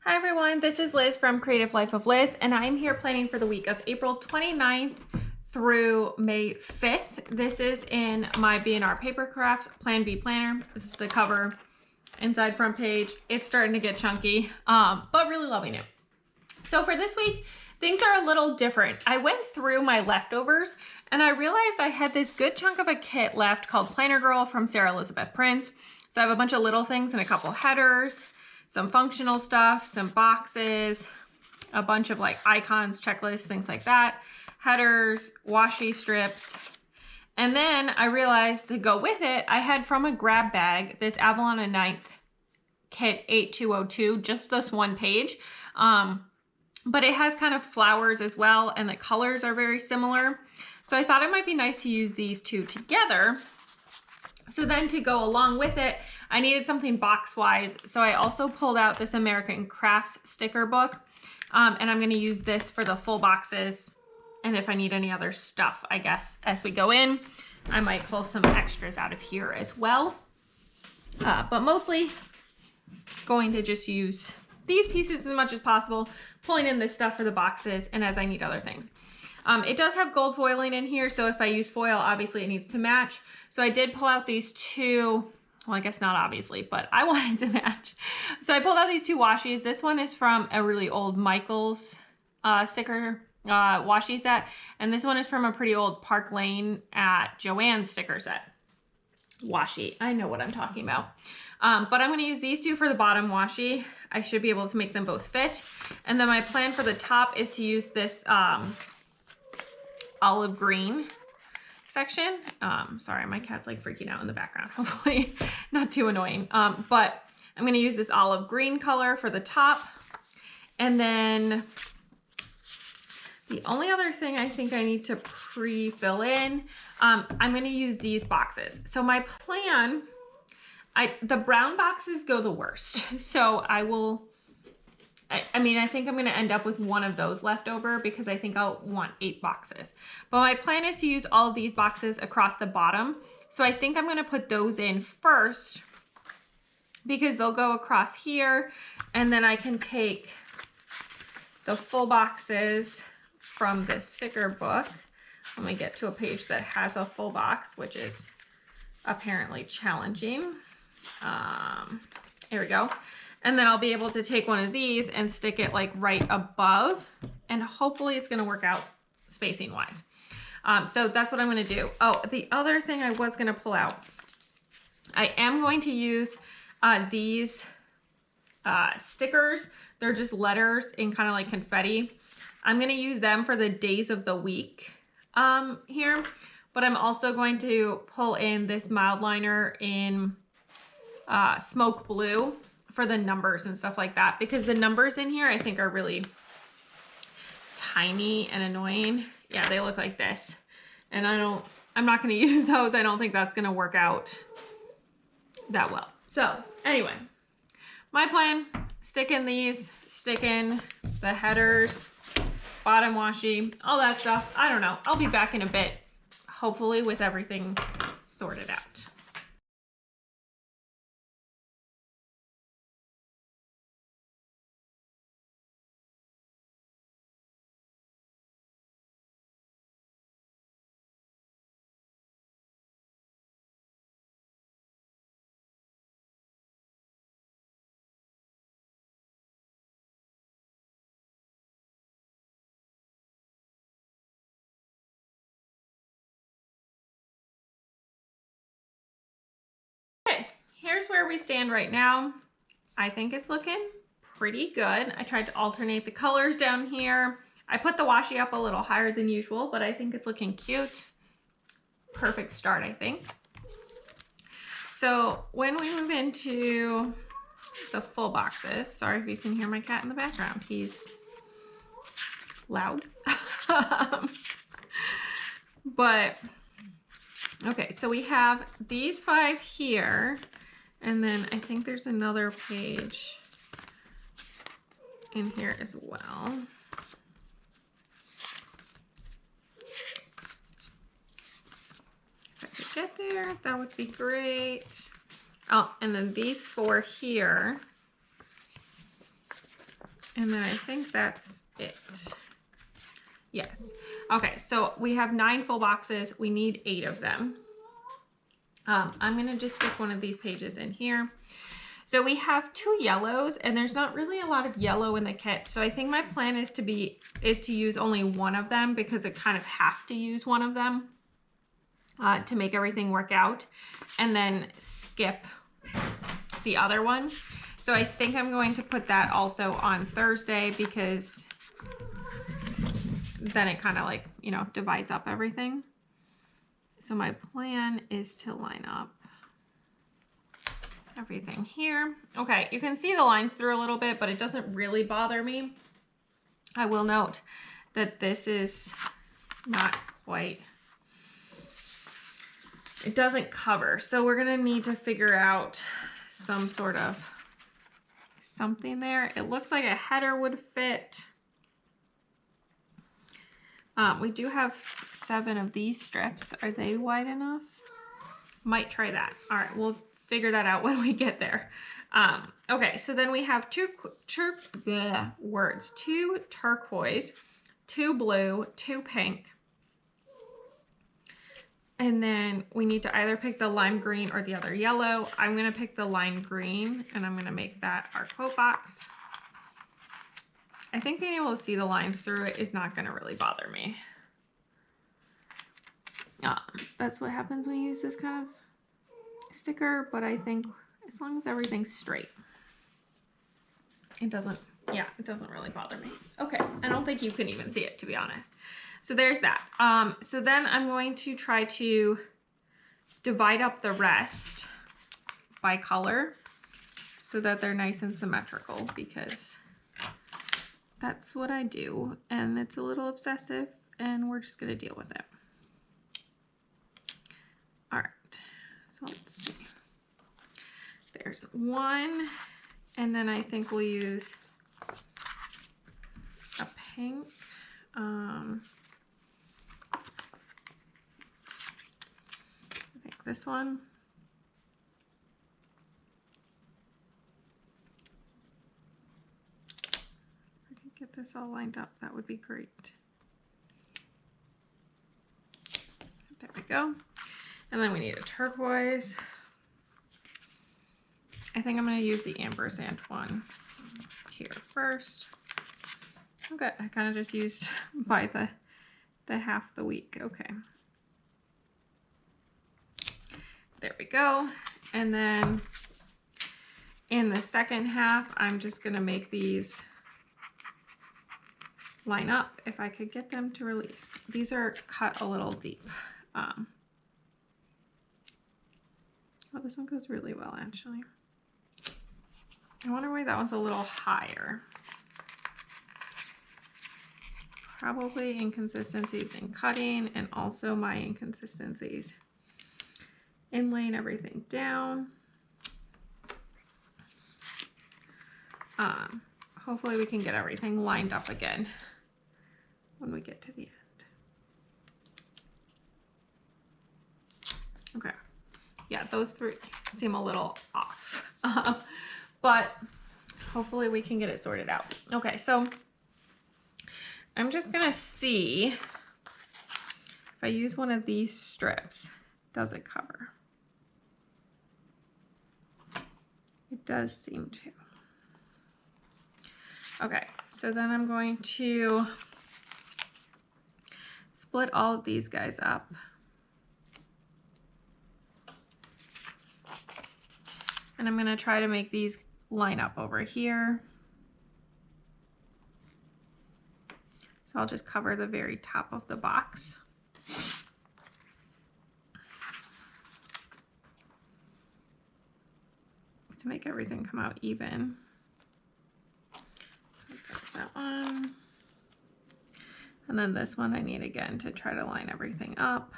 Hi everyone, this is Liz from Creative Life of Liz, and I'm here planning for the week of April 29th through May 5th. This is in my B&R Papercraft Plan B planner. This is the cover, inside front page. It's starting to get chunky, but really loving it. So for this week, things are a little different. I went through my leftovers and I realized I had this good chunk of a kit left called Planner Girl from Sarah Elizabeth Prince. So I have a bunch of little things and a couple headers, some functional stuff, some boxes, a bunch of like icons, checklists, things like that, headers, washi strips. And then I realized to go with it, I had from a grab bag, this Avalon & Ninth kit 8202, just this one page. But it has kind of flowers as well, and the colors are very similar. So I thought it might be nice to use these two together. So then to go along with it, I needed something box-wise. So I also pulled out this American Crafts sticker book, and I'm gonna use this for the full boxes. And if I need any other stuff, I guess, as we go in, I might pull some extras out of here as well. But mostly going to just use these pieces as much as possible, pulling in this stuff for the boxes and as I need other things. It does have gold foiling in here, so if I use foil, obviously it needs to match. So I did pull out these two, well, I guess not obviously, but I wanted to match. So I pulled out these two washies. This one is from a really old Michaels sticker washi set, and this one is from a pretty old Park Lane at Joann sticker set washi. I know what I'm talking about. But I'm going to use these two for the bottom washi. I should be able to make them both fit. And then my plan for the top is to use this olive green section. Sorry, my cat's like freaking out in the background. Hopefully not too annoying. But I'm going to use this olive green color for the top. And then the only other thing I think I need to pre-fill in, I'm going to use these boxes. So my plan, the brown boxes go the worst. So I think I'm going to end up with one of those left over because I think I'll want 8 boxes. But my plan is to use all of these boxes across the bottom. So I think I'm going to put those in first because they'll go across here, and then I can take the full boxes from this sticker book. Let me get to a page that has a full box, which is apparently challenging. Here we go. And then I'll be able to take one of these and stick it like right above, and hopefully it's going to work out spacing wise. So that's what I'm going to do. Oh, the other thing I was going to pull out, I am going to use these stickers. They're just letters in kind of like confetti. I'm going to use them for the days of the week here, but I'm also going to pull in this mild liner in smoke blue for the numbers and stuff like that, because the numbers in here I think are really tiny and annoying. Yeah, they look like this, and I'm not going to use those. I don't think that's going to work out that well. So anyway, my plan, stick in these, stick in the headers, bottom washi, all that stuff. I don't know. I'll be back in a bit, hopefully with everything sorted out. Okay, here's where we stand right now. I think it's looking pretty good. I tried to alternate the colors down here. I put the washi up a little higher than usual, but I think it's looking cute. Perfect start, I think. So when we move into the full boxes, sorry if you can hear my cat in the background, he's loud. But okay, so we have these 5 here, and then I think there's another page in here as well. fit there, that would be great. Oh, and then these 4 here. And then I think that's it. Yes. Okay, so we have 9 full boxes. We need 8 of them. I'm going to just stick one of these pages in here. So we have 2 yellows, and there's not really a lot of yellow in the kit. So I think my plan is to use only one of them, because I kind of have to use one of them to make everything work out, and then skip the other one. So I think I'm going to put that also on Thursday, because then it kind of like, you know, divides up everything. So my plan is to line up everything here. Okay, you can see the lines through a little bit, but it doesn't really bother me. I will note that this is not quite, it doesn't cover. So we're gonna need to figure out some sort of something there. It looks like a header would fit. We do have 7 of these strips. Are they wide enough? Might try that. All right, we'll figure that out when we get there. Okay, so then we have 2 turquoise, 2 blue, 2 pink. And then we need to either pick the lime green or the other yellow. I'm gonna pick the lime green, and I'm gonna make that our quote box. I think being able to see the lines through it is not gonna really bother me. That's what happens when you use this kind of sticker, but I think as long as everything's straight, it doesn't really bother me. Okay, I don't think you can even see it, to be honest. So there's that. So then I'm going to try to divide up the rest by color so that they're nice and symmetrical, because that's what I do, and it's a little obsessive, and we're just gonna deal with it. All right, so let's see. There's 1, and then I think we'll use a pink. I think this one. If I can get this all lined up, that would be great. There we go. And then we need a turquoise. I think I'm going to use the ampersand one here first. Okay, I kind of just used by the half the week. Okay. There we go. And then in the second half, I'm just going to make these line up if I could get them to release. These are cut a little deep. Oh, this one goes really well, actually. I wonder why that one's a little higher. Probably inconsistencies in cutting, and also my inconsistencies in laying everything down. Hopefully we can get everything lined up again when we get to the end. Okay, yeah, those 3 seem a little off, but hopefully we can get it sorted out. Okay, so I'm just gonna see if I use one of these strips, does it cover? It does seem to. Okay, so then I'm going to split all of these guys up. And I'm going to try to make these line up over here. So I'll just cover the very top of the box. To make everything come out even. There's that one. And then this one I need again to try to line everything up.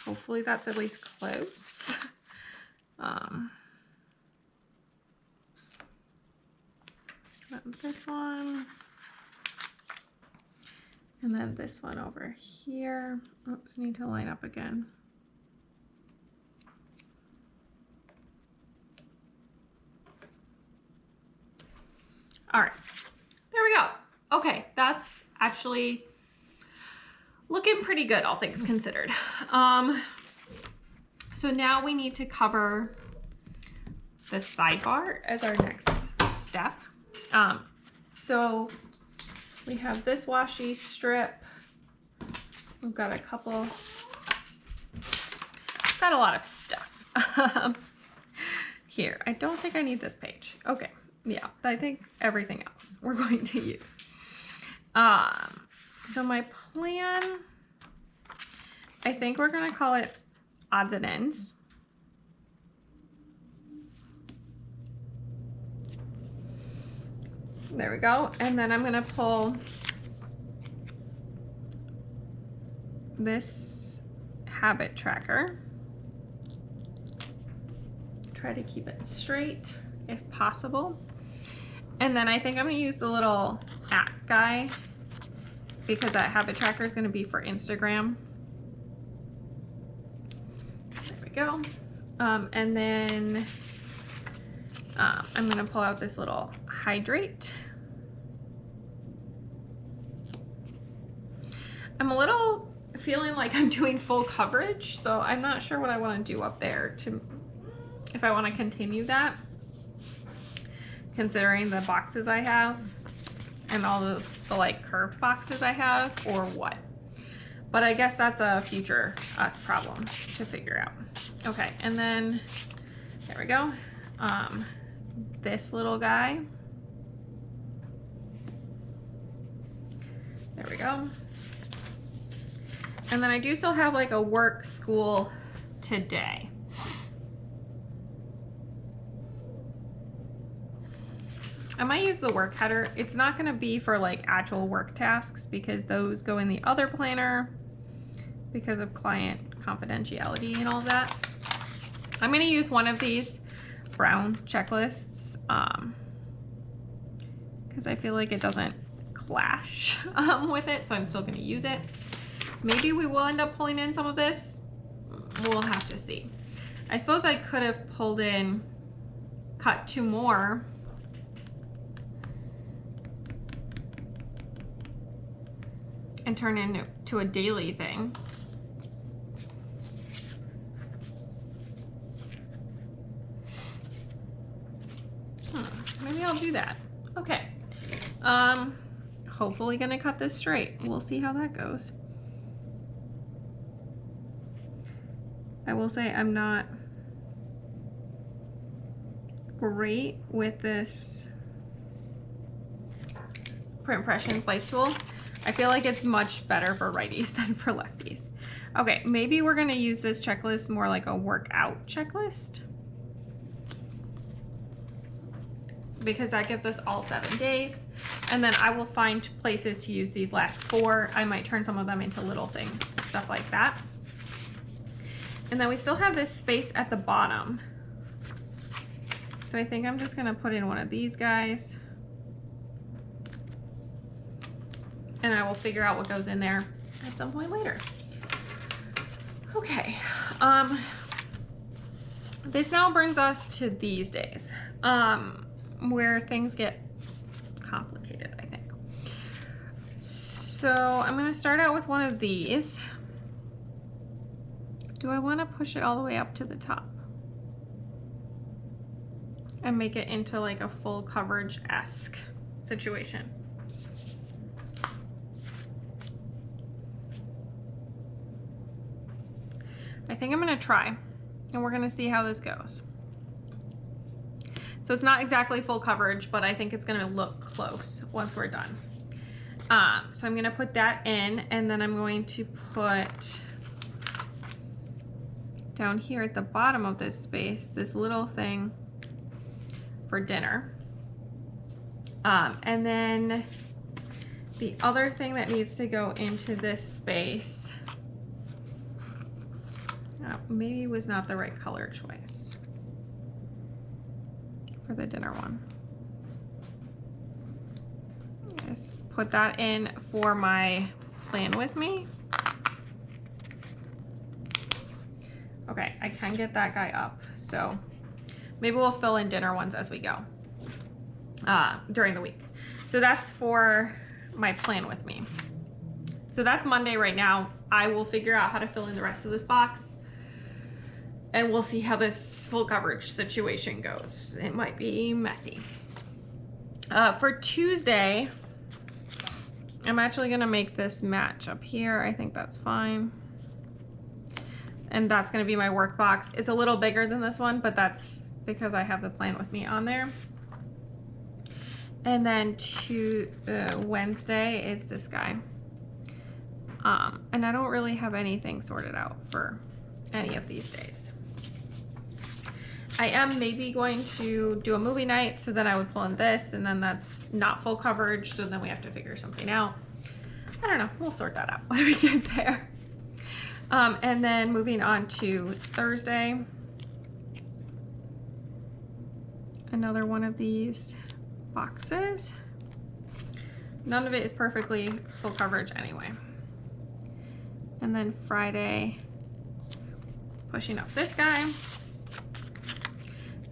Hopefully that's at least close. This one. And then this one over here. Oops, need to line up again. All right, there we go. Okay, that's actually looking pretty good, all things considered. So now we need to cover the sidebar as our next step. So we have this washi strip. We've got a couple, got a lot of stuff. Here, I don't think I need this page. Okay, yeah, I think everything else we're going to use. So my plan, I think we're gonna call it odds and ends. There we go. And then I'm gonna pull this habit tracker. Try to keep it straight if possible. And then I think I'm gonna use the little @ guy because that habit tracker is gonna be for Instagram. There we go. And then I'm gonna pull out this little hydrate. I'm a little feeling like I'm doing full coverage, so I'm not sure what I want to do up there if I want to continue that, considering the boxes I have and all the like curved boxes I have, or what. But I guess that's a future us problem to figure out. Okay, and then there we go. This little guy. There we go. And then I do still have like a work school today. I might use the work header. It's not going to be for like actual work tasks because those go in the other planner because of client confidentiality and all that. I'm going to use one of these brown checklists because I feel like it doesn't clash with it, so I'm still going to use it. Maybe we will end up pulling in some of this. We'll have to see. I suppose I could have cut 2 more. And turn into a daily thing. Maybe I'll do that. Okay. Hopefully gonna cut this straight. We'll see how that goes. I will say I'm not great with this print press and slice tool. I feel like it's much better for righties than for lefties. Okay, maybe we're gonna use this checklist more like a workout checklist, because that gives us all 7 days. And then I will find places to use these last 4. I might turn some of them into little things, stuff like that. And then we still have this space at the bottom. So I think I'm just gonna put in one of these guys. And I will figure out what goes in there at some point later. Okay, this now brings us to these days, where things get complicated, I think. So I'm gonna start out with one of these. Do I wanna push it all the way up to the top and make it into like a full coverage-esque situation? I think I'm gonna try, and we're gonna see how this goes. So it's not exactly full coverage, but I think it's gonna look close once we're done. So I'm gonna put that in, and then I'm going to put down here at the bottom of this space, this little thing for dinner. And then the other thing that needs to go into this space, maybe was not the right color choice for the dinner one. Just put that in for my Plan With Me. Okay, I can get that guy up. So maybe we'll fill in dinner ones as we go during the week. So that's for my Plan With Me. So that's Monday right now. I will figure out how to fill in the rest of this box, and we'll see how this full coverage situation goes. It might be messy. For Tuesday, I'm actually gonna make this match up here. I think that's fine. And that's gonna be my work box. It's a little bigger than this one, but that's because I have the Plan With Me on there. And then Wednesday is this guy. And I don't really have anything sorted out for any of these days. I am maybe going to do a movie night, so then I would pull in this, and then that's not full coverage, so then we have to figure something out. I don't know, we'll sort that out when we get there. And then moving on to Thursday. Another one of these boxes. None of it is perfectly full coverage anyway. And then Friday, pushing up this guy.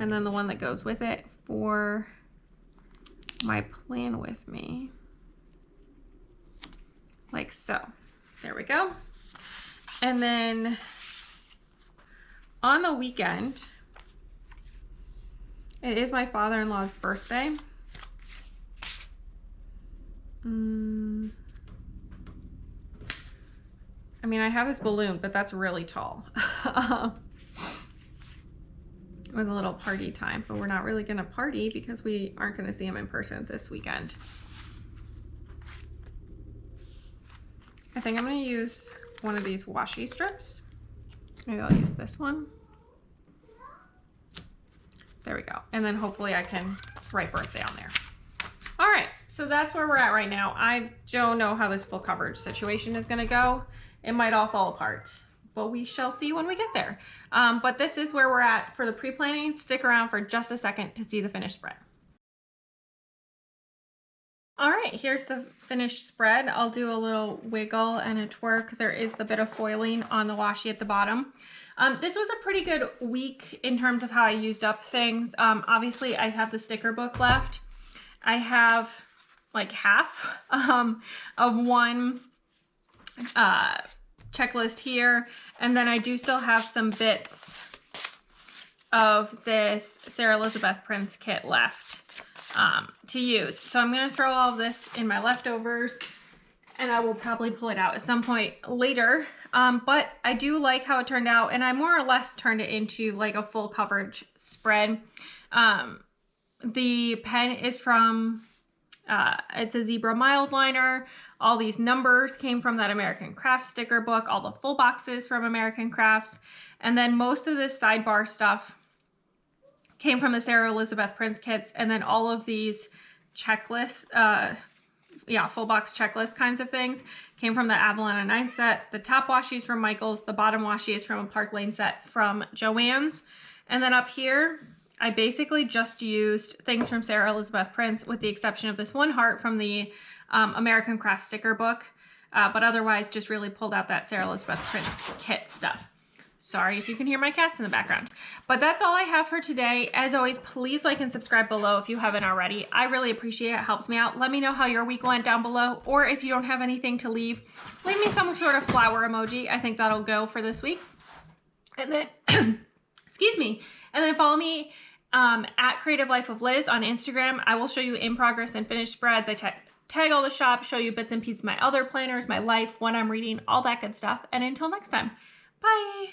And then the one that goes with it for my Plan With Me. Like so. There we go. And then on the weekend, it is my father-in-law's birthday. I mean, I have this balloon, but that's really tall. With a little party time, but we're not really gonna party because we aren't gonna see him in person this weekend. I think I'm gonna use one of these washi strips. Maybe I'll use this one. There we go. And then hopefully I can write birthday on there. All right, so that's where we're at right now. I don't know how this full coverage situation is gonna go. It might all fall apart, but we shall see when we get there. But this is where we're at for the pre-planning. Stick around for just a second to see the finished spread. All right, here's the finished spread. I'll do a little wiggle and a twerk. There is the bit of foiling on the washi at the bottom. This was a pretty good week in terms of how I used up things. Obviously, I have the sticker book left. I have like half of one checklist here, and then I do still have some bits of this Sarah Elizabeth Prince kit left to use. So I'm going to throw all of this in my leftovers, and I will probably pull it out at some point later. But I do like how it turned out, and I more or less turned it into like a full coverage spread. The pen is from it's a zebra mild liner. All these numbers came from that American Crafts sticker book, all the full boxes from American Crafts. And then most of this sidebar stuff came from the Sarah Elizabeth Prince kits. And then all of these checklists, full box checklist kinds of things came from the Avalon 9 set. The top washi is from Michael's. The bottom washi is from a Park Lane set from Joann's. And then up here, I basically just used things from Sarah Elizabeth Prince with the exception of this one heart from the American Crafts sticker book, but otherwise just really pulled out that Sarah Elizabeth Prince kit stuff. Sorry if you can hear my cats in the background. But that's all I have for today. As always, please like and subscribe below if you haven't already. I really appreciate it. It helps me out. Let me know how your week went down below, or if you don't have anything to leave me some sort of flower emoji. I think that'll go for this week. And then, excuse me, and then follow me at Creative Life of Liz on Instagram. I will show you in progress and finished spreads. I tag all the shops, show you bits and pieces of my other planners, my life, when I'm reading, all that good stuff. And until next time, bye.